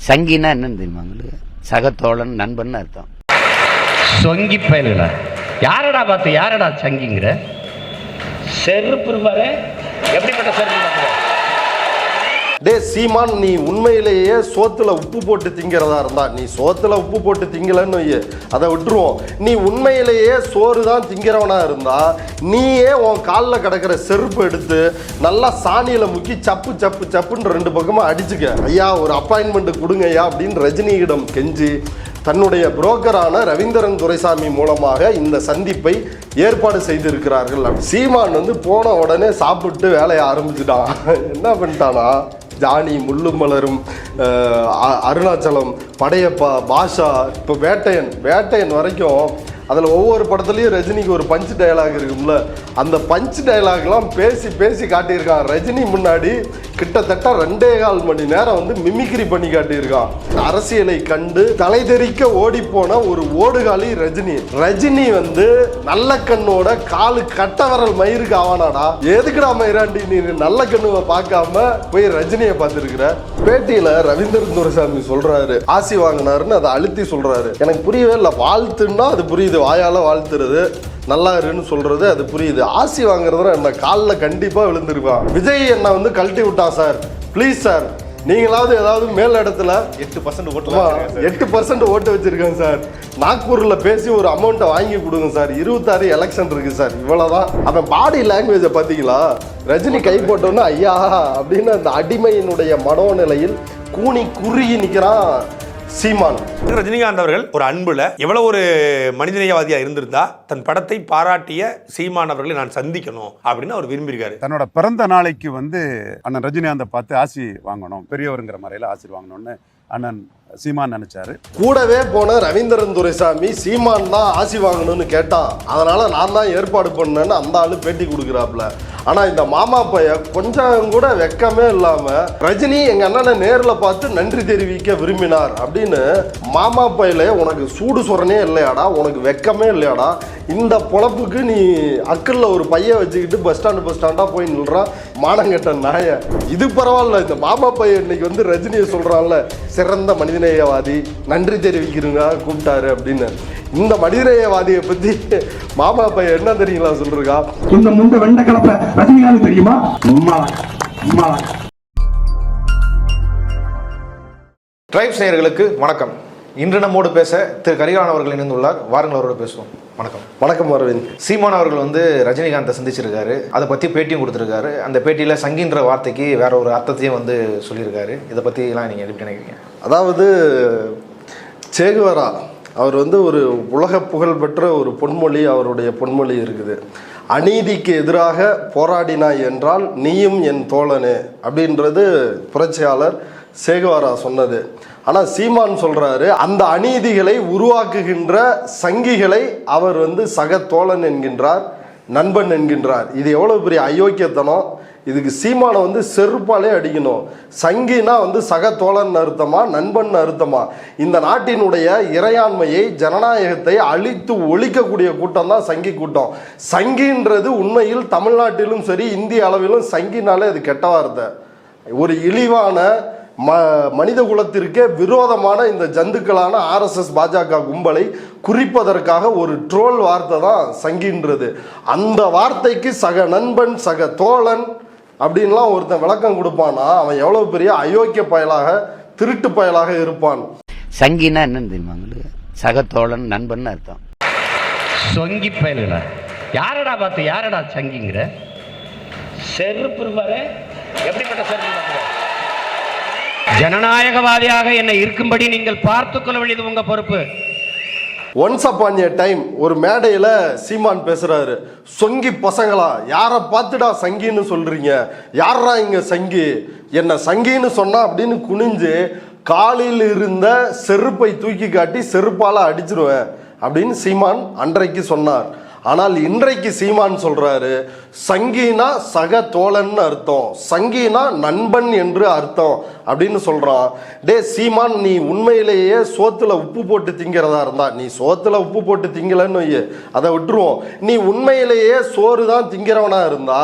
சங்கினா என்னன்னு தெரியுமா உங்களுக்கு? சகத்தோழன், நண்பன் அர்த்தம். சொங்கி பயலுல யாரடா பார்த்து யாரடா சங்கிங்கிற? செருப்பு பாரு, எப்படிப்பட்ட செருப்பு பார்க்குற? டே சீமான், நீ உண்மையிலேயே சோத்துல உப்பு போட்டு திங்கிறதா இருந்தா, நீ சோத்துல உப்பு போட்டு திங்கலன்னு அதை விட்டுருவோம். நீ உண்மையிலேயே சோறு தான் திங்கிறவனா இருந்தா, நீயே உன் காலில் கிடக்கிற செருப்பு எடுத்து நல்லா சாணியில முக்கி சப்பு சப்பு சப்புன்னு 2 பக்கமா அடிச்சுக்க. ஐயா ஒரு அப்பாயின்மெண்ட் கொடுங்க ஐயா அப்படின்னு ரஜினியிடம் கெஞ்சி தன்னுடைய புரோக்கரான ரவீந்திரன் துரைசாமி மூலமாக இந்த சந்திப்பை ஏற்பாடு செய்திருக்கிறார்கள். சீமான் போன உடனே சாப்பிட்டு வேலையை ஆரம்பிச்சுட்டான். என்ன பண்ணிட்டானா, ஜானி, முள்ளும் மலரும், அருணாச்சலம், படையப்பா, பாஷா, இப்போ வேட்டையன் வரைக்கும் அதில் ஒவ்வொரு படத்துலையும் ரஜினிக்கு ஒரு பஞ்ச் டயலாக் இருக்கும்ல, அந்த பஞ்ச் டயலாக்லாம் பேசி காட்டியிருக்கான். ரஜினி முன்னாடி கிட்டத்தட்ட 2.25 மணி நேரம் மிமிக்ரி பண்ணி காட்டியிருக்கான். அரசியலை கண்டு தலை தெறிக்க ஓடி போன ஒரு ஓடுகாலி ரஜினி நல்ல கண்ணோட காலு கட்டவரல் மயிருக்கு ஆவானாடா. எதுக்குடா மயிராண்டி நீ நல்ல கண்ணுவை பார்க்காம போய் ரஜினியை பார்த்துருக்கிற? பேட்டியில ரவீந்திரன் துரைசாமி சொல்றாரு, ஆசி வாங்கினாருன்னு அதை அழுத்தி சொல்றாரு. எனக்கு புரியவே இல்லை. வாழ்த்துன்னா அது புரியுது, வாயால வாழ்த்துறது, நல்லா இருன்னு சொல்றது அது புரியுது. ஆசி வாங்குறதுனா என்ன? காலில் கண்டிப்பா விழுந்திருப்பான். விஜய் என்ன கழட்டி விட்டான் சார், ப்ளீஸ் சார், நீங்களாவது ஏதாவது மேல் இடத்துல 8% ஓட்டு வச்சிருக்கேன் சார், நாக்பூர்ல பேசி ஒரு அமௌண்ட்டை வாங்கி கொடுங்க சார், 26 எலெக்ஷன் இருக்கு சார், இவ்வளவுதான். அவன் பாடி லாங்குவேஜை பார்த்தீங்களா? ரஜினி கை போட்டோன்னா ஐயா அப்படின்னு அந்த அடிமையினுடைய மனோநிலையில் கூனி குறுகி நிற்கிறான் சீமான். ரஜினிகாந்த் அவர்கள் ஒரு அன்புல எவ்வளவு ஒரு மனிதநேயவாதியா இருந்திருந்தா தன் படத்தை பாராட்டிய சீமான் அவர்களை நான் சந்திக்கணும் அப்படின்னு அவர் விரும்பியிருக்காரு. தன்னோட பிறந்த நாளைக்கு அண்ணன் ரஜினிகாந்தை பார்த்து ஆசி வாங்கணும், பெரியவருங்கிற முறையில் ஆசி வாங்கணும்னு அண்ணன் சீமான் நினைச்சாரு. கூடவே போன ரவீந்திரன் துரைசாமி சீமான் தான் ஆசி வாங்கணும்னு கேட்டான், அதனால நான் தான் ஏற்பாடு பண்ணேன்னு அந்த ஆளு பேட்டி கொடுக்குறாப்புல. ஆனா இந்த மாமா பைய கொஞ்சம் கூட வெக்கமே இல்லாம ரஜினி எங்க அண்ணனை நேரில் பார்த்து நன்றி தெரிவிக்க விரும்பினார் அப்படின்னு மாமா பையில உனக்கு சூடு சொரணே இல்லையாடா, உனக்கு வெக்கமே இல்லையாடா, இந்த பொழப்புக்கு நீ அக்கல்ல ஒரு பைய வச்சுக்கிட்டு பஸ் ஸ்டாண்டா போய் நில்றான் மானங்கட்ட நாய. இது பரவாயில்ல, இந்த மாமா பையன் இன்னைக்கு ரஜினியை சொல்றான்ல, சிறந்த மனிதநேயவாதி, நன்றி தெரிவிக்கிறீங்க கூப்பிட்டாரு அப்படின்னு. இந்த மனிதநேயவாதியை பத்தி மாமா பையன் என்ன தெரியுங்களா சொல்றா? இந்த முண்ட வெண்ட கலப்ப ரஜினிகாந்த் தெரியுமா? டிரைப்ஸ் நேயர்களுக்கு வணக்கம். இன்று நம்மோடு பேச திரு கரிகாலன் அவர்கள் இணைந்துள்ளார். வாருங்கள் அவரோட பேசுவோம். வணக்கம். வணக்கம் அரவிந்த். சீமான் அவர்கள் ரஜினிகாந்தை சந்திச்சிருக்காரு, அதை பற்றி பேட்டியும் கொடுத்துருக்காரு. அந்த பேட்டியில் சங்கின்ற வார்த்தைக்கு வேற ஒரு அர்த்தத்தையும் சொல்லியிருக்காரு. இதை பற்றிலாம் நீங்கள் எப்படி நினைக்கிறீங்க? அதாவது சேகுவரா அவர் ஒரு உலக புகழ் பெற்ற ஒரு பொன்மொழி, அவருடைய பொன்மொழி இருக்குது. அநீதிக்கு எதிராக போராடினாய் என்றால் நீயும் என் தோழனே அப்படின்றது புரட்சியாளர் சேகுவாரா சொன்னது. ஆனால் சீமான் சொல்றாரு, அந்த அநீதிகளை உருவாக்குகின்ற சங்கிகளை அவர் சக தோழன் என்கின்றார், நண்பன் என்கின்றார். இது எவ்வளவு பெரிய அயோக்கியத்தனம்! இதுக்கு சீமானை செருப்பாலே அடிக்கணும். சங்கினா சக தோழன் அர்த்தமா, நண்பன் அர்த்தமா? இந்த நாட்டினுடைய இறையாண்மையை, ஜனநாயகத்தை அழித்து ஒழிக்கக்கூடிய கூட்டம் தான் சங்கி கூட்டம். சங்கின்றது உண்மையில் தமிழ்நாட்டிலும் சரி இந்திய அளவிலும் சங்கினாலே அது கெட்ட வார்த்தை. ஒரு இழிவான மனித குலத்திற்கே விரோதமான இந்த ஜந்துக்களான RSS பாஜக கும்பலை குறிப்பதற்காக ஒரு ட்ரோல் வார்த்தை தான் சங்கின்றது. அந்த வார்த்தைக்கு சக நண்பன், சக தோழன் அப்படின்லாம் ஒருத்தன் விளக்கம் கொடுப்பானா அவன் எவ்வளவு பெரிய அயோக்கிய பயலாக, திருட்டு பயலாக இருப்பான். சங்கினா என்னன்னு தெரியுமா உங்களுக்கு? சகத்தோழன், நண்பன் அர்த்தம். சொங்கி பயலுல யாரடா பார்த்து யாரடா சங்கிங்கிற? செருப்பு பாரு, எப்படிப்பட்ட செருப்பு பார்க்குற? ஜனநாயகவாதியாக என்னை இருக்கும்படி நீங்கள் பார்த்துக் கொள்ள வேண்டியது உங்க பொறுப்பு. ஒன்ஸ் அப்பான் ஏ டைம் ஒரு மேடையில் சீமான் பேசுறாரு, சொங்கி பசங்களா, யாரை பார்த்துடா சங்கின்னு சொல்றீங்க, யாரா இங்க சங்கி, என்ன சங்கின்னு சொன்னா அப்படின்னு குனிஞ்சு காலில் இருந்த செருப்பை தூக்கி காட்டி செருப்பால அடிச்சிருவேன் அப்படின்னு சீமான் அன்றைக்கு சொன்னார். ஆனால் இன்றைக்கு சீமான் சொல்றாரு சங்கினா சக தோழன் அர்த்தம், சங்கினா நண்பன் என்று அர்த்தம் அப்படின்னு சொல்றான். டே சீமான், நீ உண்மையிலேயே சோத்துல உப்பு போட்டு திங்கிறதா இருந்தா, நீ சோத்துல உப்பு போட்டு திங்கலன்னு வைய, அதை விட்டுருவோம். நீ உண்மையிலேயே சோறு தான் திங்கிறவனா இருந்தா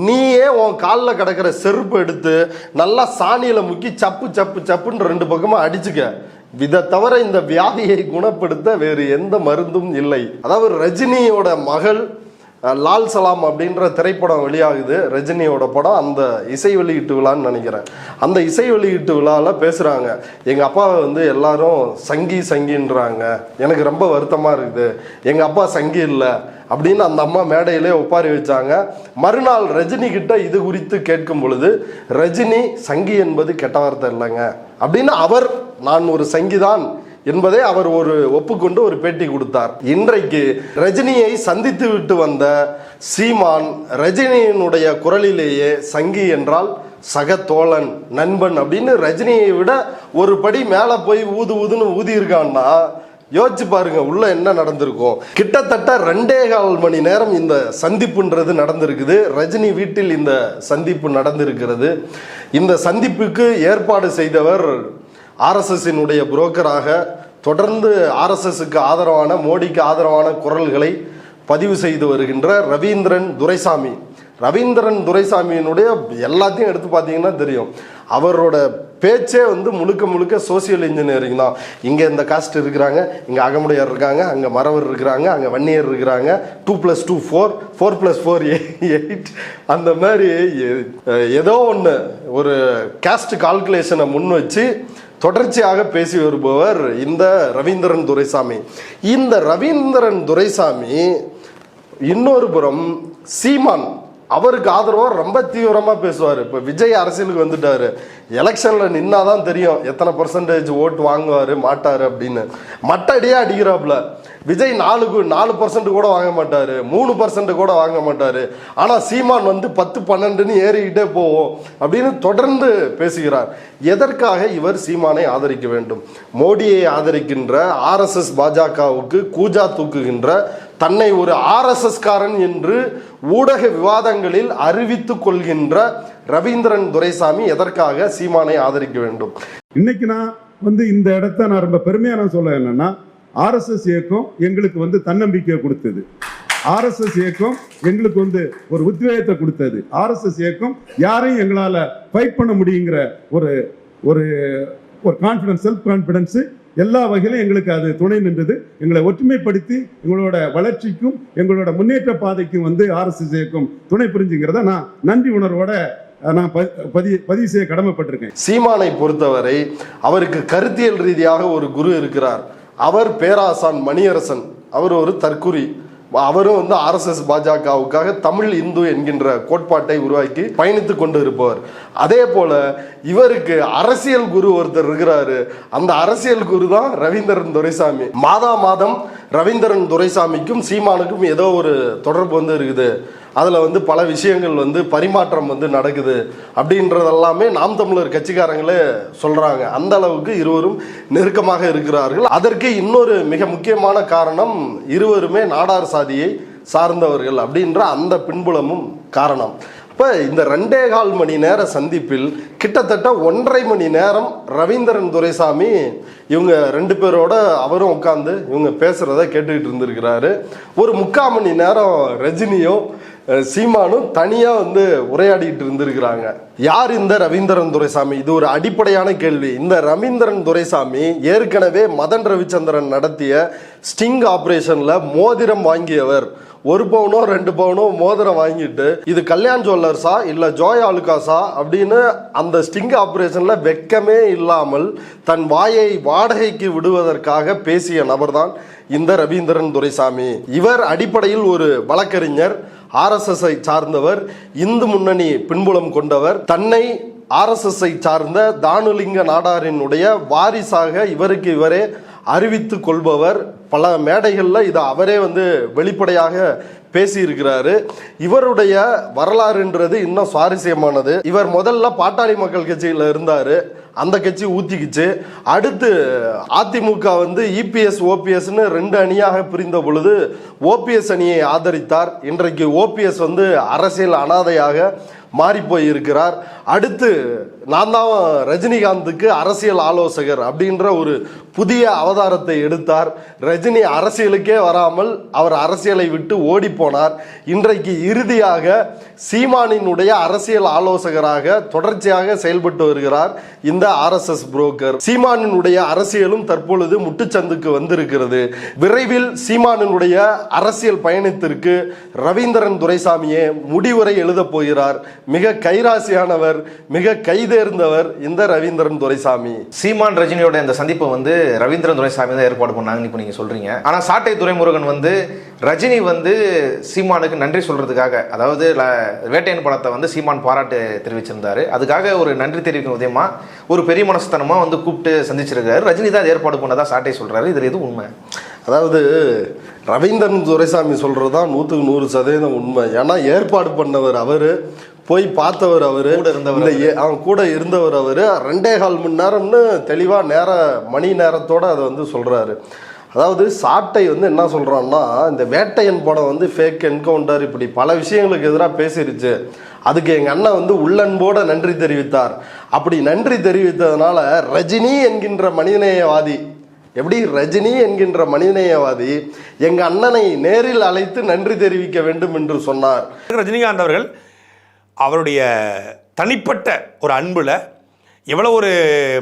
நீயே உன் காலில் கிடக்கிற செருப்பு எடுத்து நல்லா சாணியில முக்கி சப்பு சப்பு சப்புன்னு 2 பக்கமா அடிச்சுக்க. இதை தவிர இந்த வியாதியை குணப்படுத்த வேறு எந்த மருந்தும் இல்லை. அதாவது ரஜினியோட மகள் லால் சலாம் அப்படின்ற திரைப்படம் வெளியாகுது, ரஜினியோட படம். அந்த இசை வெளியீட்டு விழான்னு நினைக்கிறேன். அந்த இசை வெளியீட்டு விழாவில் பேசுகிறாங்க, எங்கள் அப்பாவை வந்து எல்லாரும் சங்கின்றாங்க, எனக்கு ரொம்ப வருத்தமாக இருக்குது, எங்கள் அப்பா சங்கி இல்லை அப்படின்னு அந்த அம்மா மேடையிலே ஒப்பாரி வச்சாங்க. மறுநாள் ரஜினி கிட்ட இது குறித்து கேட்கும் பொழுது, ரஜினி சங்கி என்பது கெட்ட வார்த்தை இல்லைங்க அப்படின்னு அவர், நான் ஒரு சங்கிதான் என்பதை அவர் ஒப்புக்கொண்டு ஒரு பேட்டி கொடுத்தார். இன்றைக்கு ரஜினியை சந்தித்து விட்டு வந்த சீமான் ரஜினியினுடைய குரலிலேயே சங்கி என்றால் சக தோழன், நண்பன் அப்படின்னு ரஜினியை விட ஒரு படி மேலே போய் ஊதுன்னு ஊதி இருக்கான்னா யோசிச்சு பாருங்க உள்ள என்ன நடந்திருக்கும். கிட்டத்தட்ட 2.25 மணி நேரம் இந்த சந்திப்புன்றது நடந்திருக்குது. ரஜினி வீட்டில் இந்த சந்திப்பு நடந்திருக்கிறது. இந்த சந்திப்புக்கு ஏற்பாடு செய்தவர் ஆர்எஸ்எஸ்னுடைய புரோக்கராக தொடர்ந்து ஆர்எஸ்எஸ்க்கு ஆதரவான, மோடிக்கு ஆதரவான குரல்களை பதிவு செய்து வருகின்ற ரவீந்திரன் துரைசாமி. ரவீந்திரன் துரைசாமியினுடைய எல்லாத்தையும் எடுத்து பார்த்தீங்கன்னா தெரியும், அவரோட பேச்சே வந்து முழுக்க சோசியல் இன்ஜினியரிங் தான். இங்கே இந்த காஸ்ட் இருக்கிறாங்க, இங்கே அகமுடையார் இருக்காங்க, அங்கே மறவர் இருக்கிறாங்க, அங்கே வன்னியர் இருக்கிறாங்க, 2+2 4, 4+4 8, அந்த மாதிரி ஏதோ ஒன்று ஒரு காஸ்ட் கால்குலேஷனை முன் வச்சு தொடர்ச்சியாக பேசி வருபவர் இந்த ரவீந்திரன் துரைசாமி. இந்த ரவீந்திரன் துரைசாமி இன்னொரு புறம் சீமான் அவருக்கு ஆதரவாக ரொம்ப தீவிரமாக பேசுவார். இப்போ விஜய் அரசியலுக்கு வந்துட்டாரு, எலெக்ஷனில் நின்னாதான் தெரியும் எத்தனை % ஓட்டு வாங்குவார் மாட்டார் அப்படின்னு. மட்டடியாக அடிக்கிறாப்புல. விஜய் 4% கூட வாங்க மாட்டார், 3% கூட வாங்க மாட்டார். ஆனால் சீமான் வந்து 10-12ன்னு ஏறிக்கிட்டே போவோம் அப்படின்னு தொடர்ந்து பேசுகிறார். எதற்காக இவர் சீமானை ஆதரிக்க வேண்டும்? மோடியை ஆதரிக்கின்ற ஆர்எஸ்எஸ் பாஜகவுக்கு கூஜா தூக்குகின்ற, தன்னை ஒரு ஆர்எஸ்எஸ் காரன் என்று ஊடக விவாதங்களில் அறிவித்துக் கொள்கின்ற ரவீந்திரன் துரைசாமி எதற்காக சீமானை ஆதரிக்க வேண்டும்? இன்னைக்கு நான் வந்து இந்த இடத்த நான் ரொம்ப பெருமையா நான் சொல்ல என்னன்னா, ஆர்எஸ்எஸ் இயக்கம் எங்களுக்கு வந்து தன்னம்பிக்கையை கொடுத்தது, ஆர்எஸ்எஸ் இயக்கம் எங்களுக்கு வந்து ஒரு உத்வேகத்தை கொடுத்தது, ஆர்எஸ்எஸ் இயக்கம் யாரையும் எங்களால ஃபைட் பண்ண முடியுங்கிற ஒரு ஒரு ஒரு கான்ஃபிடன்ஸ், செல்ஃப் கான்ஃபிடன்ஸ் எல்லா வகையிலும் எங்களுக்கு அது துணை நின்றது. எங்களை ஒற்றுமைப்படுத்தி எங்களோட வளர்ச்சிக்கும் எங்களோட முன்னேற்ற பாதைக்கும் வந்து ஆர்எஸ்எஸ் இயக்கம் துணை புரிஞ்சுங்கிறத நான் நன்றி உணர்வோட நான் பதிவு செய்ய கடமைப்பட்டிருக்கேன். சீமானை பொறுத்தவரை அவருக்கு கருத்தியல் ரீதியாக ஒரு குரு இருக்கிறார். அவர் பேராசான் மணியரசன். அவர் ஒரு தற்குறி. அவரும் வந்து ஆர்எஸ்எஸ் பாஜகவுக்காக தமிழ் இந்து என்கின்ற கோட்பாட்டை உருவாக்கி பயணித்து கொண்டு இருப்பவர். அதே போல இவருக்கு அரசியல் குரு ஒருத்தர் இருக்கிறாரு. அந்த அரசியல் குரு தான் ரவீந்திரன் துரைசாமி. மாதம் ரவீந்திரன் துரைசாமிக்கும் சீமானுக்கும் ஏதோ ஒரு தொடர்பு வந்து இருக்குது. அதில் வந்து பல விஷயங்கள் வந்து பரிமாற்றம் வந்து நடக்குது அப்படின்றதெல்லாமே நாம் தமிழர் கட்சிக்காரங்களே சொல்கிறாங்க. அந்த அளவுக்கு இருவரும் நெருக்கமாக இருக்கிறார்கள். அதற்கு இன்னொரு மிக முக்கியமான காரணம், இருவருமே நாடார் சாதியை சார்ந்தவர்கள் அப்படின்ற அந்த பின்புலமும் காரணம். இப்போ இந்த 2.25 மணி நேர சந்திப்பில் கிட்டத்தட்ட 1.5 மணி நேரம் ரவீந்திரன் துரைசாமி இவங்க 2 பேரோட அவரும் உட்காந்து இவங்க பேசுகிறத கேட்டுக்கிட்டு இருந்திருக்கிறாரு. ஒரு 3/4 மணி நேரம் ரஜினியோ சீமானும் தனியா வந்து உரையாடிட்டு இருந்திருக்கிறாங்க. யார் இந்த ரவீந்திரன் துரைசாமி? இது ஒரு அடிப்படையான கேள்வி. இந்த ரவீந்திரன் துரைசாமி ஏற்கனவே மதன் ரவிச்சந்திரன் நடத்திய ஸ்டிங் ஆபரேஷன்ல மோதிரம் வாங்கியவர். 1 பவுனோ 2 பவுனோ மோதிரம் வாங்கிட்டு இது கல்யாண் ஜுவல்லர்ஸா இல்ல ஜோய் ஆலுகாஸா அப்படின்னு அந்த ஸ்டிங் ஆபரேஷன்ல வெக்கமே இல்லாமல் தன் வாயை வாடகைக்கு விடுவதற்காக பேசிய நபர் தான் இந்த ரவீந்திரன் துரைசாமி. இவர் அடிப்படையில் ஒரு வழக்கறிஞர், ஆர்எஸ்எஸ்ஐ சார்ந்தவர், இந்து முன்னணி பின்புலம் கொண்டவர், தன்னை ஆர்எஸ்எஸ்ஐ சார்ந்த தானுலிங்க நாடாரினுடைய வாரிசாக இவருக்கு இவரே அறிவித்து கொள்பவர். பல மேடைகளில் இதை அவரே வந்து வெளிப்படையாக பேசியிருக்கிறாரு. இவருடைய வரலாறுன்றது இன்னும் சுவாரஸ்யமானது. இவர் முதல்ல பாட்டாளி மக்கள் கட்சியில் இருந்தார், அந்த கட்சி ஊத்திக்கிச்சு. அடுத்து அதிமுக வந்து இபிஎஸ் ஓபிஎஸ்ன்னு 2 அணியாக பிரிந்த பொழுது ஓபிஎஸ் அணியை ஆதரித்தார். இன்றைக்கு ஓபிஎஸ் வந்து அரசியல் அனாதையாக மாறி போய் இருக்கிறார். அடுத்து நான் தான் ரஜினிகாந்துக்கு அரசியல் ஆலோசகர் அப்படின்ற ஒரு புதிய அவதாரத்தை எடுத்தார். ரஜினி அரசியலுக்கே வராமல் அவர் அரசியலை விட்டு ஓடி போனார். இன்றைக்கு இறுதியாக சீமானினுடைய அரசியல் ஆலோசகராக தொடர்ச்சியாக செயல்பட்டு வருகிறார் இந்த ஆர்எஸ்எஸ் புரோக்கர். சீமானினுடைய அரசியலும் தற்பொழுது முட்டுச்சந்துக்கு வந்திருக்கிறது. விரைவில் சீமானினுடைய அரசியல் பயணத்திற்கு ரவீந்திரன் துரைசாமியே முடிவுரை எழுத போகிறார். மிக கைராசியானவர், மிக கைதேர்ந்தவர் இந்த ரவீந்திரன் துரைசாமி. சீமான் ரஜினியோட இந்த சந்திப்பை வந்து ரவீந்திரன் துரைசாமி தான் ஏற்பாடு பண்ணாங்கன்னு இப்போ நீங்க சொல்றீங்க. ஆனா சாட்டை துரைமுருகன் வந்து ரஜினி வந்து சீமானுக்கு நன்றி சொல்றதுக்காக, அதாவது வேட்டையன் படத்தை வந்து சீமான் பாராட்டு தெரிவிச்சிருந்தாரு, அதுக்காக ஒரு நன்றி தெரிவிக்கும் விதமா ஒரு பெரிய மனசுத்தனமா வந்து கூப்பிட்டு சந்திச்சிருக்காரு. ரஜினி தான் ஏற்பாடு பண்ணதா சாட்டை சொல்றாரு. இதுல எது உண்மை? அதாவது ரவீந்திரன் துரைசாமி சொல்றது தான் 100% உண்மை. ஏன்னா ஏற்பாடு பண்ணவர் அவரு, போய் பார்த்தவர் அவரு, அவன் கூட இருந்தவர் அவரு. 2.25 மணி நேரம்னு தெளிவா மணி நேரத்தோட அதை வந்து சொல்றாரு. அதாவது சாட்டை வந்து என்ன சொல்றான்னா, இந்த வேட்டையன் படம் வந்து ஃபேக் என்கவுண்டர் இப்படி பல விஷயங்களுக்கு எதிராக பேசிருச்சு, அதுக்கு எங்க அண்ணன் வந்து உள்ளன்போட நன்றி தெரிவித்தார். அப்படி நன்றி தெரிவித்ததுனால ரஜினி என்கின்ற மனிதநேயவாதி, எப்படி ரஜினி என்கின்ற மனிதநேயவாதி எங்க அண்ணனை நேரில் அழைத்து நன்றி தெரிவிக்க வேண்டும் என்று சொன்னார். ரஜினிகாந்த் அவர்கள் அவருடைய தனிப்பட்ட ஒரு அன்புல எவ்வளோ ஒரு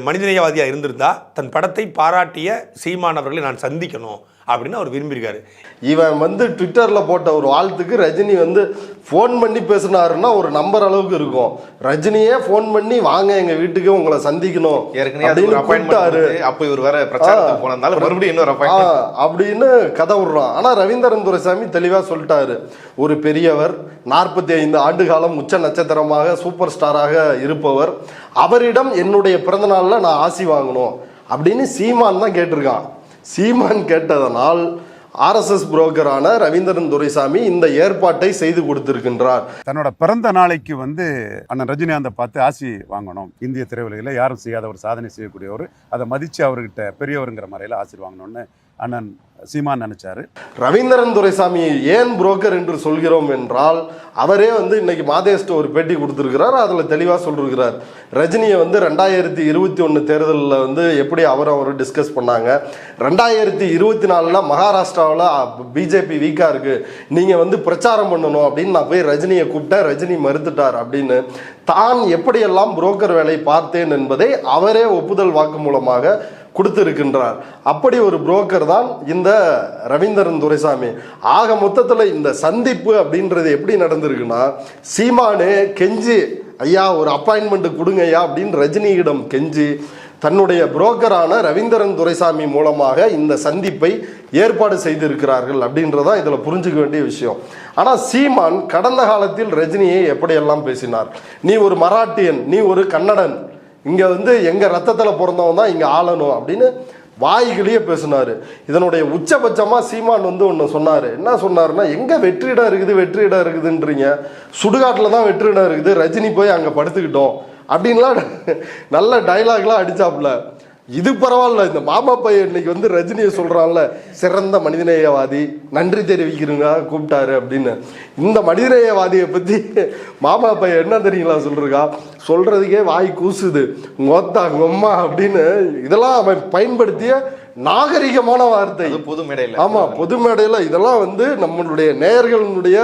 மனிதநேயவாதியாக இருந்திருந்தா தன் படத்தை பாராட்டிய சீமான் அவர்களை நான் சந்திக்கணும் அப்படின்னு அவர் விரும்பியிருக்காரு. இவன் வந்து ட்விட்டரில் போட்ட ஒரு வாழ்த்துக்கு ரஜினி வந்து ஃபோன் பண்ணி பேசினாருன்னா ஒரு நம்பர் அளவுக்கு இருக்கும். ரஜினியே ஃபோன் பண்ணி வாங்க எங்க வீட்டுக்கு உங்களை சந்திக்கணும் அப்படின்னு கதை விடுறான். ஆனா ரவீந்திரன் துரைசாமி தெளிவா சொல்லிட்டாரு, ஒரு பெரியவர் 45 ஆண்டு காலம் உச்ச நட்சத்திரமாக சூப்பர் ஸ்டாராக இருப்பவர், அவரிடம் என்னுடைய பிறந்த நாள்ல நான் ஆசி வாங்கணும் அப்படின்னு சீமான் தான் கேட்டிருக்கான். சீமான் கேட்டதனால் ஆர்எஸ்எஸ் புரோக்கரான ரவீந்திரன் துரைசாமி இந்த ஏற்பாட்டை செய்து கொடுத்திருக்கின்றார். தன்னோட பிறந்த நாளைக்கு வந்து அண்ணன் ரஜினிகாந்தை பார்த்து ஆசி வாங்கணும், இந்திய திரையுலகில் யாரும் செய்யாத ஒரு சாதனை செய்யக்கூடியவர், அதை மதித்து அவர்கிட்ட பெரியவருங்கிற முறையில் ஆசி வாங்கணும்னு அண்ணன் சீமான் நினைச்சாரு. ரவீந்திரன் துரைசாமி ஏன் புரோக்கர் என்று சொல்கிறோம் என்றால், அவரே வந்து இன்னைக்கு மாதேஷ்ட ஒரு பேட்டி கொடுத்திருக்கிறார். அதுல தெளிவா சொல்லிருக்கிறார், ரஜினியை வந்து 2021 தேர்தலில் வந்து எப்படி அவரும் டிஸ்கஸ் பண்ணாங்க, 2024 மகாராஷ்டிராவில் பிஜேபி வீக்கா இருக்கு, நீங்க வந்து பிரச்சாரம் பண்ணணும் அப்படின்னு நான் போய் ரஜினியை கூப்பிட்டேன், ரஜினி மறுத்துட்டார் அப்படின்னு தான் எப்படியெல்லாம் புரோக்கர் வேலை பார்த்தேன் என்பதை அவரே ஒப்புதல் வாக்கு மூலமாக கொடுத்திருக்கின்றார். அப்படி ஒரு புரோக்கர் தான் இந்த ரவீந்திரன் துரைசாமி. ஆக மொத்தத்தில் இந்த சந்திப்பு அப்படின்றது எப்படி நடந்திருக்குன்னா, சீமானே கெஞ்சி ஐயா ஒரு அப்பாயின்மெண்ட் கொடுங்க ஐயா அப்படின்னு ரஜினியிடம் கெஞ்சி தன்னுடைய புரோக்கரான ரவீந்திரன் துரைசாமி மூலமாக இந்த சந்திப்பை ஏற்பாடு செய்திருக்கிறார்கள் அப்படின்றதா இதில் புரிஞ்சுக்க வேண்டிய விஷயம். ஆனால் சீமான் கடந்த காலத்தில் ரஜினியை எப்படியெல்லாம் பேசினார், நீ ஒரு மராட்டியன், நீ ஒரு கன்னடன், இங்க வந்து எங்க ரத்தத்துல பிறந்தவன் தான் இங்க ஆளணும் அப்படின்னு வாய்களையே பேசினாரு. இதனுடைய உச்சபட்சமா சீமான் வந்து ஒன்று சொன்னாரு. என்ன சொன்னாருன்னா, எங்க வெற்றிடம் இருக்குதுன்றீங்க, சுடுகாட்டில் தான் வெற்றிடம் இருக்குது, ரஜினி போய் அங்க படுத்துக்கிட்டோம் அப்படின்லாம் நல்ல டைலாக்லாம் அடிச்சாப்புல. இது பரவாயில்ல, இந்த மாமா பையன் இன்னைக்கு வந்து ரஜினியை சொல்றான்ல சிறந்த மனிதநேயவாதி, நன்றி தெரிவிக்கிறீங்க கூப்பிட்டாரு அப்படின்னு. இந்த மனிதநேயவாதியை பத்தி மாமா பையன் என்ன தெரியுங்களா சொல்றா, சொல்றதுக்கே வாய் கூசுது, மொத்தா கொம்மா அப்படின்னு. இதெல்லாம் அவன் பயன்படுத்திய நாகரிகமான வார்த்தை பொது மேடையில். ஆமா, பொது மேடையில் இதெல்லாம் வந்து நம்மளுடைய நேயர்களுடைய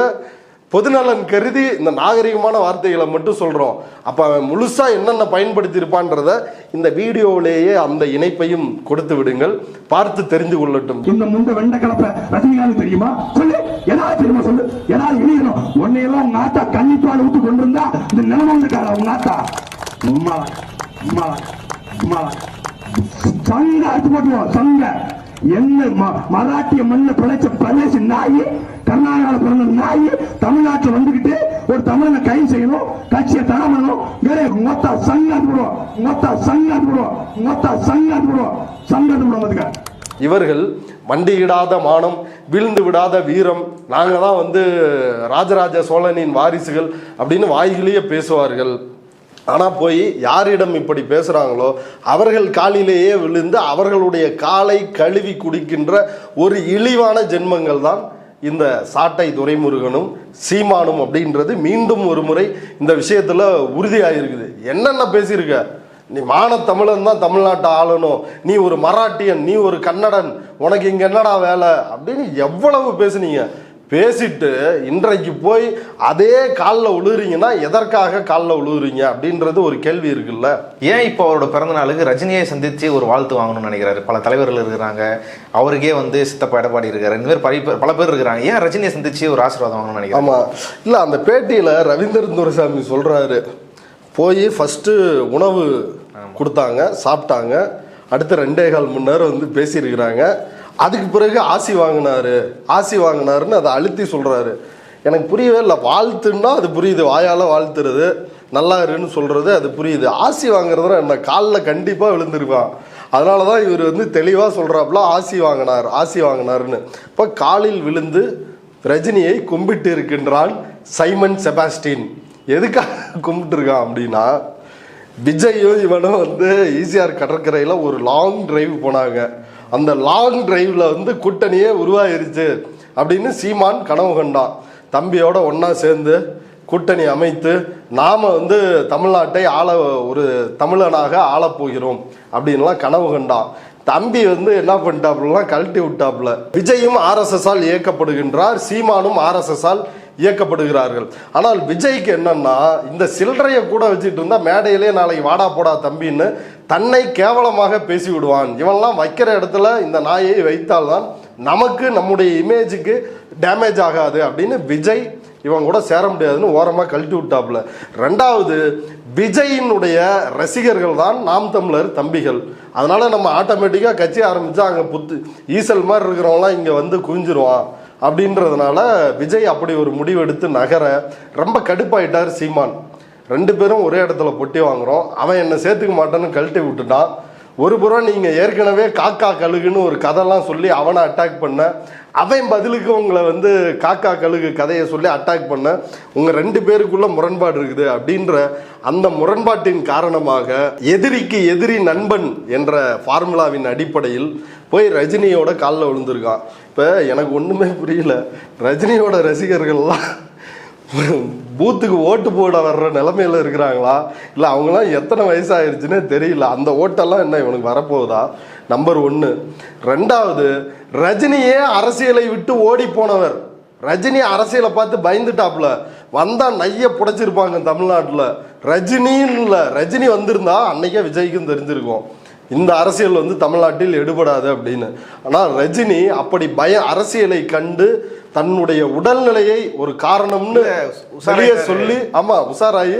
பொதுநலன் கருதி இந்த நாகரிகமான வார்த்தைகளை மட்டும் சொல்றோம். அப்ப அவன் முழுசா என்னென்ன பயன்படுத்தி இருப்பான்றத இந்த வீடியோவிலேயே அந்த இணைப்பையும் கொடுத்து விடுங்கள், பார்த்து தெரிந்து கொள்ளட்டும். இந்த முந்த வெண்ட கலப்ப ரஜினிகாந்த் தெரியுமா? சொல்லு, ஏதாவது தெரியுமா சொல்லு, ஏதாவது எழுதணும். உன்னையெல்லாம் உங்க ஆத்தா கன்னிப்பால் ஊத்து கொண்டிருந்தா இந்த நிலைமை வந்துட்டாரா உங்க ஆத்தா? சங்க அடிச்சு போட்டுவோம். சங்க என்ன மராட்டிய மண்ண பிழைச்ச பிரதேச நாய், கர்நாடகாவில் பிறந்த நாய் தமிழ்நாட்டில் வந்துகிட்டு ஒரு தமிழனை கைது செய்யணும், கட்சியை தடை பண்ணணும், மொத்த சங்கத்து விடுவோம். இவர்கள் மண்டியிடாத மானம், வீழ்ந்து விடாத வீரம், நாங்கள் தான் வந்து ராஜராஜ சோழனின் வாரிசுகள் அப்படின்னு வாய்களையே பேசுவார்கள். ஆனால் போய் யாரிடம் இப்படி பேசுகிறாங்களோ அவர்கள் காலிலேயே விழுந்து அவர்களுடைய காலை கழுவி குடிக்கின்ற ஒரு இழிவான ஜென்மங்கள் தான் இந்த சாட்டை துரைமுருகனும் சீமானும் அப்படின்றது மீண்டும் ஒரு முறை இந்த விஷயத்தில் உறுதியாகிருக்குது. என்னென்ன பேசியிருக்க, நீ தமிழன் தான் தமிழ்நாட்டை ஆளணும், நீ ஒரு மராட்டியன், நீ ஒரு கன்னடன், உனக்கு இங்கே என்னடா வேலை அப்படின்னு எவ்வளவு பேசுனீங்க. பேசிட்டு இன்றைக்கு போய் அதே காலில் விழுறீங்கன்னா எதற்காக காலில் விழுவுறீங்க அப்படின்றது ஒரு கேள்வி இருக்குல்ல. ஏன் இப்போ அவரோட பிறந்த நாளுக்கு ரஜினியை சந்தித்து ஒரு வாழ்த்து வாங்கணும்னு நினைக்கிறாரு? பல தலைவர்கள் இருக்கிறாங்க, அவருக்கே வந்து சித்தப்பா எடப்பாடி இருக்காரு, இந்த மாதிரி பல பேர் இருக்கிறாங்க. ஏன் ரஜினியை சந்தித்து ஒரு ஆசீர்வாதம் வாங்கணும்னு நினைக்கிறேன்? ஆமாம், இல்லை அந்த பேட்டியில் ரவீந்திரன் துரைசாமி சொல்கிறாரு, போய் ஃபஸ்ட்டு உணவு கொடுத்தாங்க, சாப்பிட்டாங்க, அடுத்து 2.25 மணி நேரம் வந்து பேசியிருக்கிறாங்க, அதுக்கு பிறகு ஆசி வாங்கினாருன்னு அதை அழுத்தி சொல்கிறாரு. எனக்கு புரியவே இல்லை. வாழ்த்துன்னா அது புரியுது, வாயால் வாழ்த்துறது, நல்லா இருன்னு சொல்கிறது அது புரியுது. ஆசி வாங்குறதுனா என்ன, காலில் கண்டிப்பாக விழுந்திருப்பான். அதனால தான் இவர் வந்து தெளிவாக சொல்கிறாப்புல ஆசி வாங்கினாருன்னு. இப்போ காலில் விழுந்து ரஜினியை கும்பிட்டு இருக்கின்றான் சைமன் செபாஸ்டின். எதுக்காக கும்பிட்டுருக்கான் அப்படின்னா, விஜயும் இவனும் வந்து ஈசிஆர் கடற்கரையில் ஒரு லாங் டிரைவ் போனாங்க. அந்த லாங் டிரைவில் வந்து கூட்டணியே உருவாயிருச்சு அப்படின்னு சீமான் கனவு கண்டான். தம்பியோட ஒன்றா சேர்ந்து கூட்டணி அமைத்து நாம் வந்து தமிழ்நாட்டை ஒரு தமிழனாக ஆளப்போகிறோம் அப்படின்லாம் கனவு கண்டான். தம்பி வந்து என்ன பண்ணிட்டாப்புலாம் கழட்டி விட்டாப்புல. விஜயும் RSS-ஆல் இயக்கப்படுகின்றார், சீமானும் RSS-ஆல் இயக்கப்படுகிறார்கள். ஆனால் விஜய்க்கு என்னன்னா, இந்த சில்லறையை கூட வச்சுட்டு இருந்தா மேடையிலே நாளைக்கு வாடா போடா தம்பின்னு தன்னை கேவலமாக பேசி விடுவான். இவன்லாம் வைக்கிற இடத்துல இந்த நாயை வைத்தால்தான் நமக்கு நம்முடைய இமேஜுக்கு டேமேஜ் ஆகாது அப்படின்னு விஜய் இவன் கூட சேர முடியாதுன்னு ஓரமாக கழட்டி விட்டாப்புல. ரெண்டாவது, விஜயினுடைய ரசிகர்கள் தான் நாம் தமிழர் தம்பிகள். அதனால நம்ம ஆட்டோமேட்டிக்காக கட்சி ஆரம்பித்தா அங்கே ஈசல் மாதிரி இருக்கிறவங்களாம் இங்கே வந்து குவிஞ்சிருவான் அப்படின்றதுனால விஜய் அப்படி ஒரு முடிவெடுத்து நகர ரொம்ப கடுப்பாயிட்டார் சீமான். 2 பேரும் ஒரே இடத்துல பொட்டி வாங்குறோம், அவன் என்னை சேர்த்துக்க மாட்டேன்னு கழட்டி விட்டுட்டான். ஒரு புறம் நீங்கள் ஏற்கனவே காக்கா கழுகுன்னு ஒரு கதைலாம் சொல்லி அவனை அட்டாக் பண்ண, அவன் பதிலுக்கு உங்களை வந்து காக்கா கழுகு கதையை சொல்லி அட்டாக் பண்ண, உங்கள் 2 பேருக்குள்ள முரண்பாடு இருக்குது அப்படின்ற அந்த முரண்பாட்டின் காரணமாக எதிரிக்கு எதிரி நண்பன் என்ற ஃபார்முலாவின் அடிப்படையில் போய் ரஜினியோட காலில் விழுந்திருக்கான். இப்போ எனக்கு ஒன்றுமே புரியல, ரஜினியோட ரசிகர்கள்லாம் பூத்துக்கு ஓட்டு போட வர்ற நிலைமையில இருக்கிறாங்களா, இல்லை அவங்களாம் எத்தனை வயசாயிருச்சுன்னே தெரியல. அந்த ஓட்டெல்லாம் என்ன இவனுக்கு வரப்போகுதா? நம்பர் 1. ரெண்டாவது, ரஜினியே அரசியலை விட்டு ஓடி போனவர். ரஜினி அரசியலை பார்த்து பயந்துட்டாப்புல, வந்தா நைய புடைச்சிருப்பாங்க தமிழ்நாட்டில். ரஜினின்னு இல்லை, ரஜினி வந்திருந்தா அன்னைக்கே விஜய்க்கும் தெரிஞ்சிருக்கும் இந்த அரசியல் வந்து தமிழ்நாட்டில் எடுபடாது அப்படின்னு. ஆனால் ரஜினி அப்படி அரசியலை கண்டு தன்னுடைய உடல்நிலையை ஒரு காரணம்னு சொல்லி உசாராயி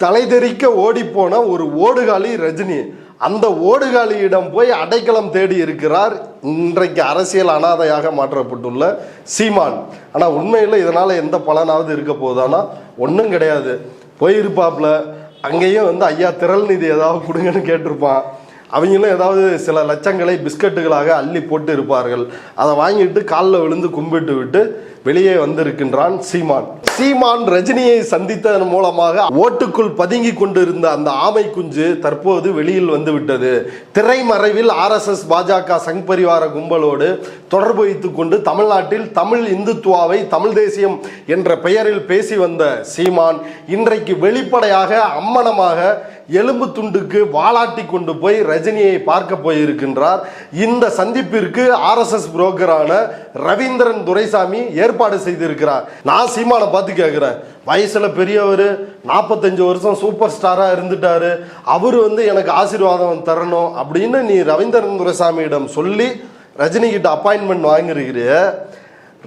தலை தெறிக்க ஓடி போன ஒரு ஓடுகாலி ரஜினி. அந்த ஓடுகாலியிடம் போய் அடைக்கலம் தேடி இருக்கிறார் இன்றைக்கு அரசியல் அனாதையாக மாற்றப்பட்டுள்ள சீமான். ஆனால் உண்மையில் இதனால் எந்த பலனாவது இருக்க போகுதானா? ஒன்றும் கிடையாது. போயிருப்பாப்புல, அங்கேயும் வந்து ஐயா திரள் நிதி ஏதாவது கொடுங்கன்னு கேட்டிருப்பான். அவங்களும் ஏதாவது சில லட்சங்களை பிஸ்கட்டுகளாக அள்ளி போட்டு இருப்பார்கள். அதை வாங்கிட்டு காலில் விழுந்து கும்பிட்டு விட்டு வெளியே வந்திருக்கின்றான் சீமான். சீமான் ரஜினியை சந்தித்ததன் மூலமாக ஓட்டுக்குள் பதுங்கி கொண்டிருந்த அந்த ஆமை குஞ்சு தற்போது வெளியில் வந்து விட்டது. திரைமறைவில் RSS பாஜக சங் பரிவார கும்பலோடு தொடர்பு வைத்துக் கொண்டு தமிழ்நாட்டில் தமிழ் இந்துத்துவாவை தமிழ் தேசியம் என்ற பெயரில் பேசி வந்த சீமான் இன்றைக்கு வெளிப்படையாக அம்மனமாக எலும்பு துண்டுக்கு வாலாட்டி கொண்டு போய் ரஜினியை பார்க்க போயிருக்கின்றார். இந்த சந்திப்பிற்கு RSS புரோக்கரான ரவீந்திரன் துரைசாமி ஏற்பாடு செய்திருக்கிறார். நான் சீமானை பார்த்து கேட்கிறேன், வயசுல பெரியவர், 45 வருஷம் சூப்பர் ஸ்டாரா இருந்துட்டாரு, அவரு வந்து எனக்கு ஆசீர்வாதம் தரணும் அப்படின்னு நீ ரவீந்திரன் துரைசாமியிடம் சொல்லி ரஜினி கிட்ட அப்பாயின்மெண்ட் வாங்கிருக்கிறிய.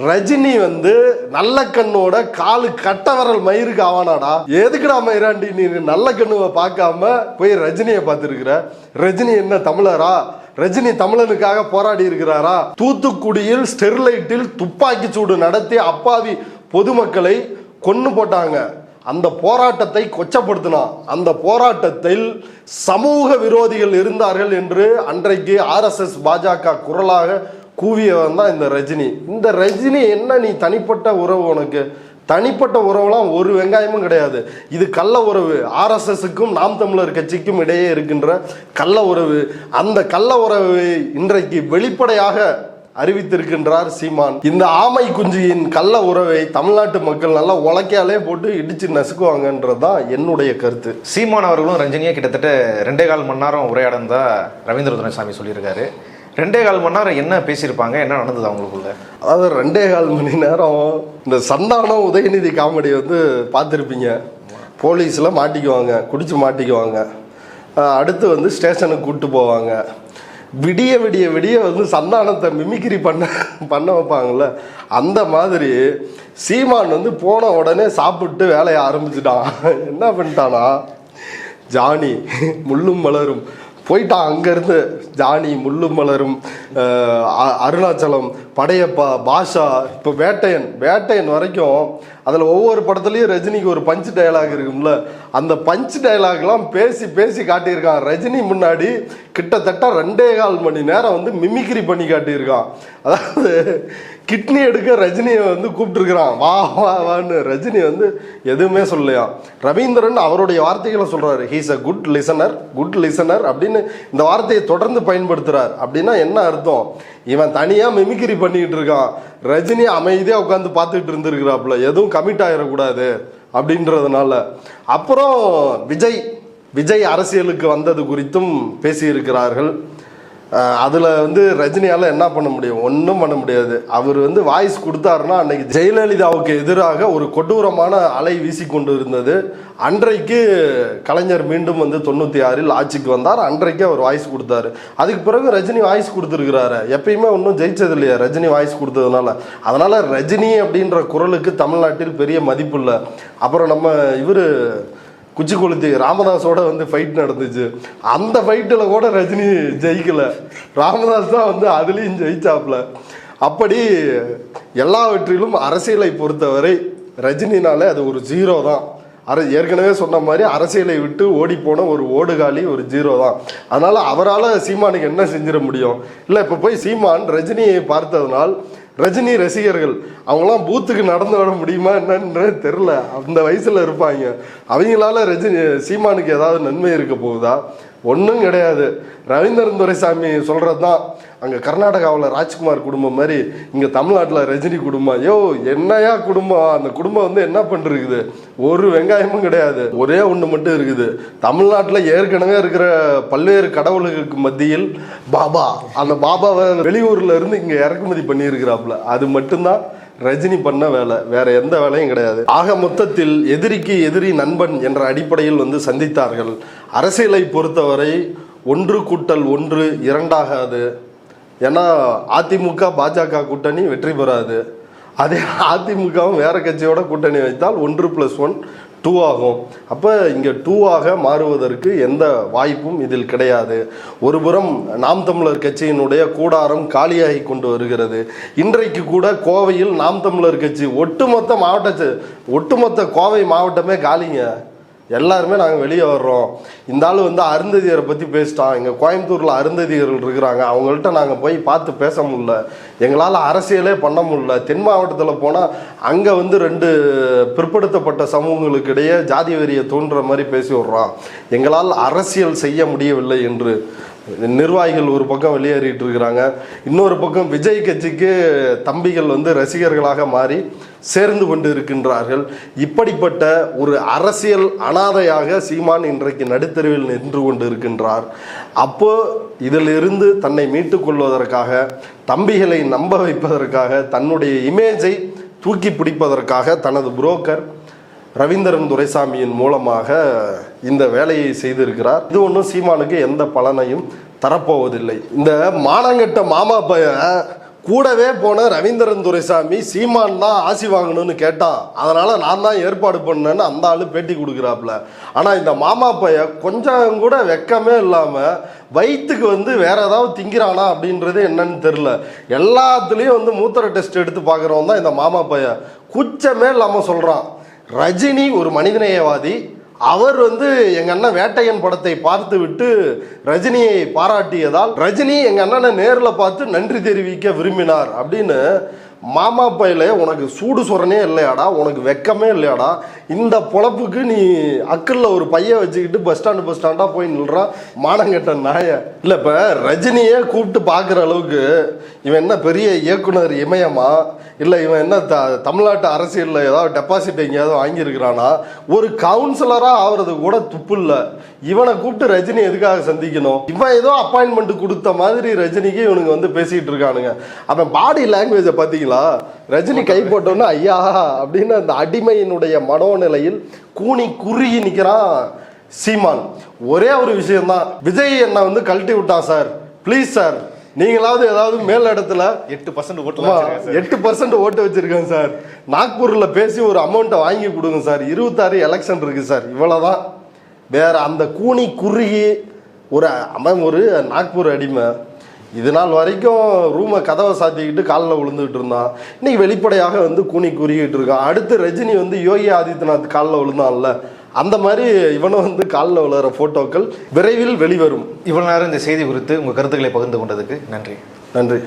ரஜினி வந்து நல்ல கண்ணோட காலு கட்டவரல் மயிருக்கு ஆவானாடா? எதுக்குடா மயிராண்டி நீ நல்ல கண்ணுவை பார்க்காம போய் ரஜினியை பார்த்துருக்கிற? ரஜினி என்ன தமிழரா? ரஜினி தமிழனுக்காக போராடி இருக்கிறாரா? தூத்துக்குடியில் ஸ்டெர்லைட்டில் துப்பாக்கி சூடு நடத்தி அப்பாவி பொதுமக்களை கொன்னு போட்டாங்க. அந்த போராட்டத்தை கொச்சப்படுத்தினான். அந்த போராட்டத்தில் சமூக விரோதிகள் இருந்தார்கள் என்று அன்றைக்கு RSS பாஜக குரலாக கூவியவன் தான் இந்த ரஜினி. இந்த ரஜினி என்ன நீ தனிப்பட்ட உறவு, உனக்கு தனிப்பட்ட உறவுலாம் ஒரு வெங்காயமும் கிடையாது. இது கள்ள உறவு. ஆர்எஸ்எஸ்க்கும் நாம் தமிழர் கட்சிக்கும் இடையே இருக்கின்ற கள்ள உறவு. அந்த கள்ள உறவை இன்றைக்கு வெளிப்படையாக அறிவித்திருக்கின்றார் சீமான். இந்த ஆமை குஞ்சியின் கள்ள உறவை தமிழ்நாட்டு மக்கள் நல்லா உலக்கையாலே போட்டு இடிச்சு நசுக்குவாங்கன்றதுதான் என்னுடைய கருத்து. சீமான் அவர்களும் ரஜினியை கிட்டத்தட்ட 2.25 மணி நேரம் உரையாடந்தா ரவீந்திர துரைசாமி சொல்லியிருக்காரு. 2.25 மணி நேரம் என்ன பேசியிருப்பாங்க, என்ன நடந்தது அவங்களுக்குள்ள? அதாவது 2.25 மணி நேரம் இந்த சந்தானம் உதயநிதி காமெடி வந்து பார்த்துருப்பீங்க. போலீஸில் மாட்டிக்குவாங்க, குடிச்சு மாட்டிக்குவாங்க, அடுத்து வந்து ஸ்டேஷனுக்கு கூப்பிட்டு போவாங்க. விடிய விடிய விடிய வந்து சந்தானத்தை மிமிக்ரி பண்ண வைப்பாங்கள்ல, அந்த மாதிரி சீமான் வந்து போன உடனே சாப்பிட்டு வேலையை ஆரம்பிச்சுட்டான். என்ன பண்ணிட்டானா, ஜானி முள்ளும் மலரும் போயிட்டான். அங்கேருந்து ஜானி முள்ளும் மலரும், அருணாச்சலம், படையப்பா, பாஷா, இப்போ வேட்டையன் வரைக்கும் அதில் ஒவ்வொரு படத்துலையும் ரஜினிக்கு ஒரு பஞ்ச் டயலாக் இருக்கும்ல, அந்த பஞ்ச் டயலாக்லாம் பேசி காட்டியிருக்கான். ரஜினி முன்னாடி கிட்டத்தட்ட 2.25 மணி நேரம் வந்து மிமிக்ரி பண்ணி காட்டியிருக்கான். அதாவது கிட்னி எடுக்க ரஜினியை வந்து கூப்பிட்டுருக்கிறான், வான்னு. ரஜினி வந்து எதுவுமே சொல்லலையா. ரவீந்திரன் அவருடைய வார்த்தைகளை சொல்கிறாரு, ஹீஸ் அ குட் லிசனர் அப்படின்னு இந்த வார்த்தையை தொடர்ந்து பயன்படுத்துகிறார். அப்படின்னா என்ன அர்த்தம், இவன் தனியாக மிமிக்ரி பண்ணிக்கிட்டு இருக்கான், ரஜினி அமைதியாக உட்காந்து பார்த்துக்கிட்டு இருந்திருக்கிறாப்புல, எதுவும் கமிட் ஆகிடக்கூடாது அப்படின்றதுனால. அப்புறம் விஜய் அரசியலுக்கு வந்தது குறித்தும் பேசியிருக்கிறார்கள். அதில் வந்து ரஜினியால் என்ன பண்ண முடியும், ஒன்றும் பண்ண முடியாது. அவர் வந்து வாய்ஸ் கொடுத்தாருன்னா, அன்னைக்கு ஜெயலலிதாவுக்கு எதிராக ஒரு கொடூரமான அலை வீசிக்கொண்டு இருந்தது. அன்றைக்கு கலைஞர் மீண்டும் வந்து 96-ல் ஆட்சிக்கு வந்தார். அன்றைக்கு அவர் வாய்ஸ் கொடுத்தாரு. அதுக்கு பிறகு ரஜினி வாய்ஸ் கொடுத்துருக்கிறாரு. எப்பயுமே ஒன்றும் ஜெயிச்சது இல்லையா ரஜினி வாய்ஸ் கொடுத்ததுனால. அதனால் ரஜினி அப்படின்ற குரலுக்கு தமிழ்நாட்டில் பெரிய மதிப்பு இல்லை. அப்புறம் நம்ம இவர் குச்சி கொளுத்தி ராமதாஸோட வந்து ஃபைட் நடந்துச்சு. அந்த ஃபைட்டில் கூட ரஜினி ஜெயிக்கலை, ராமதாஸ் தான் வந்து அதுலேயும் ஜெயிச்சாப்புல. அப்படி எல்லாவற்றிலும் அரசியலை பொறுத்தவரை ரஜினினாலே அது ஒரு 0 தான். ஏற்கனவே சொன்ன மாதிரி அரசியலை விட்டு ஓடி போன ஒரு ஓடுகாலி, ஒரு 0 தான். அதனால் அவரால் சீமானுக்கு என்ன செஞ்சிட முடியும்? இல்லை, இப்போ போய் சீமான் ரஜினியை பார்த்ததுனால் ரஜினி ரசிகர்கள் அவங்களாம் பூத்துக்கு நடந்து வர முடியுமா என்னன்னு தெரில, அந்த வயசில் இருப்பாங்க. அவங்களால சீமானுக்கு ஏதாவது நன்மை இருக்க போகுதா? ஒன்றும் கிடையாது. ரவீந்திரன் துரைசாமி சொல்கிறது தான், அங்கே கர்நாடகாவில் ராஜ்குமார் குடும்பம் மாதிரி இங்கே தமிழ்நாட்டில் ரஜினி குடும்பம். என்னையா குடும்பம்? அந்த குடும்பம் வந்து என்ன பண்ணிருக்குது? ஒரு வெங்காயமும் கிடையாது. ஒரே ஒன்று மட்டும் இருக்குது, தமிழ்நாட்டில் ஏற்கனவே இருக்கிற பல்வேறு கடவுளுக்கு மத்தியில் பாபா, அந்த பாபாவை வெளியூரில் இருந்து இங்கே இறக்குமதி பண்ணியிருக்கிறாப்புல. அது மட்டும்தான் ரஜினி பண்ண வேலை, வேற எந்த வேலையும் கிடையாது. ஆக மொத்தத்தில் எதிரிக்கு எதிரி நண்பன் என்ற அடிப்படையில் வந்து சந்தித்தார்கள். அரசியலை பொறுத்தவரை 1 கூட்டல் 1 2ஆகாது. ஏன்னா அதிமுக பாஜக கூட்டணி வெற்றி பெறாது. அதே அதிமுகவும் வேற கட்சியோட கூட்டணி வைத்தால் 1 + 1 2 ஆகும். அப்போ இங்கே 2ஆக மாறுவதற்கு எந்த வாய்ப்பும் இதில் கிடையாது. ஒருபுறம் நாம் தமிழர் கட்சியினுடைய கூடாரம் காலியாகி கொண்டு வருகிறது. இன்றைக்கு கூட கோவையில் நாம் தமிழர் கட்சி ஒட்டுமொத்த கோவை மாவட்டமே காலிங்க. எல்லாருமே நாங்கள் வெளியே வர்றோம். இந்த ஆள் வந்து அருந்ததியரை பற்றி பேசிட்டான். இங்கே கோயம்புத்தூரில் அருந்ததியர்கள் இருக்கிறாங்க, அவங்கள்ட்ட நாங்கள் போய் பார்த்து பேச முடியல, எங்களால் அரசியலே பண்ண முடியல. தென் மாவட்டத்தில் போனால் அங்கே வந்து 2 பிற்படுத்தப்பட்ட சமூகங்களுக்கு இடையே ஜாதி வெறியை தோன்ற மாதிரி பேசி விட்றான். எங்களால் அரசியல் செய்ய முடியவில்லை என்று நிர்வாகிகள் ஒரு பக்கம் வெளியேறிட்டு இருக்கிறாங்க. இன்னொரு பக்கம் விஜய் கட்சிக்கு தம்பிகள் வந்து ரசிகர்களாக மாறி சேர்ந்து கொண்டு இருக்கின்றார்கள். இப்படிப்பட்ட ஒரு அரசியல் அனாதையாக சீமான் இன்றைக்கு நடுத்தருவில் நின்று கொண்டு இருக்கின்றார். அப்போ இதிலிருந்து தன்னை மீட்டு கொள்வதற்காக, தம்பிகளை நம்ப வைப்பதற்காக, தன்னுடைய இமேஜை தூக்கி பிடிப்பதற்காக தனது புரோக்கர் ரவீந்திரன் துரைசாமியின் மூலமாக இந்த வேலையை செய்திருக்கிறார். இது ஒன்றும் சீமானுக்கு எந்த பலனையும் தரப்போவதில்லை. இந்த மானங்கட்ட மாமா பைய கூடவே போன ரவீந்திரன் துரைசாமி சீமான் தான் ஆசி வாங்கணும்னு கேட்டான், அதனால நான் தான் ஏற்பாடு பண்ணேன்னு அந்த ஆளு பேட்டி கொடுக்குறாப்புல. ஆனால் இந்த மாமா பைய கொஞ்சம் கூட வெக்கமே இல்லாமல் வயிற்றுக்கு வந்து வேற ஏதாவது திங்கிறானா அப்படின்றது என்னன்னு தெரில. எல்லாத்துலேயும் வந்து மூத்திர டெஸ்ட் எடுத்து பார்க்குறவன் தான் இந்த மாமா பைய. குச்சமே இல்லாமல் சொல்கிறான், ரஜினி ஒரு மனிதநேயவாதி, அவர் வந்து எங்க அண்ணன் வேட்டையன் படத்தை பார்த்து விட்டு ரஜினியை பாராட்டியதால் ரஜினி எங்க அண்ணனை நேரில் பார்த்து நன்றி தெரிவிக்க விரும்பினார் அப்படின்னு. மாமா பையில உனக்கு சூடு சொரணே இல்லையாடா, உனக்கு வெக்கமே இல்லையாடா, இந்த பொழப்புக்கு நீ அக்கல்ல ஒரு பைய வச்சுக்கிட்டு பஸ் ஸ்டாண்டா போய் நில்றான் மானங்கெட்ட நாய. இல்ல இப்ப ரஜினியே கூப்பிட்டு பாக்குற அளவுக்கு இவன் என்ன பெரிய இயக்குனர் இமயமா, இல்லை இவன் என்ன தமிழ்நாட்டு அரசியலில் ஏதாவது டெபாசிட் எங்கேயாவது வாங்கியிருக்கிறானா, ஒரு கவுன்சிலராக ஆகிறது கூட துப்பு இல்லை. இவனை கூப்பிட்டு ரஜினி எதுக்காக சந்திக்கணும்? இவன் ஏதோ அப்பாயின்மெண்ட் கொடுத்த மாதிரி ரஜினிக்கு இவனுங்க வந்து பேசிகிட்டு இருக்கானுங்க. அவன் பாடி லாங்குவேஜை பார்த்தீங்களா? ரஜினி கை போட்டோன்னு ஐயா அப்படின்னு அந்த அடிமையினுடைய மனோநிலையில் கூனி குறுகி நிற்கிறான் சீமான். ஒரே ஒரு விஷயம்தான், விஜய் என்னை வந்து கழட்டி விட்டான் சார், ப்ளீஸ் சார் நீங்களாவது ஏதாவது மேல் இடத்துல 8% ஓட்டு வச்சிருக்கேன் சார், நாக்பூரில் பேசி ஒரு அமௌண்ட்டை வாங்கி கொடுங்க சார், 26 எலெக்ஷன் இருக்கு சார், இவ்வளோதான். வேற அந்த கூனி குறுகி ஒரு நாக்பூர் அடிமை இது நாள் வரைக்கும் ரூமை கதவை சாத்திக்கிட்டு காலில் விழுந்துகிட்டு இருந்தான். இன்னைக்கு வெளிப்படையாக வந்து கூனி குறுகிட்டு இருக்கான். அடுத்து ரஜினி வந்து யோகி ஆதித்யநாத் காலில் விழுந்தான்ல, அந்த மாதிரி இவனும் வந்து காலில் விழுற போட்டோக்கள் விரைவில் வெளிவரும். இவ்வளவு நேரம் இந்த செய்தி குறித்து உங்கள் கருத்துக்களை பகிர்ந்து கொண்டதுக்கு நன்றி. நன்றி.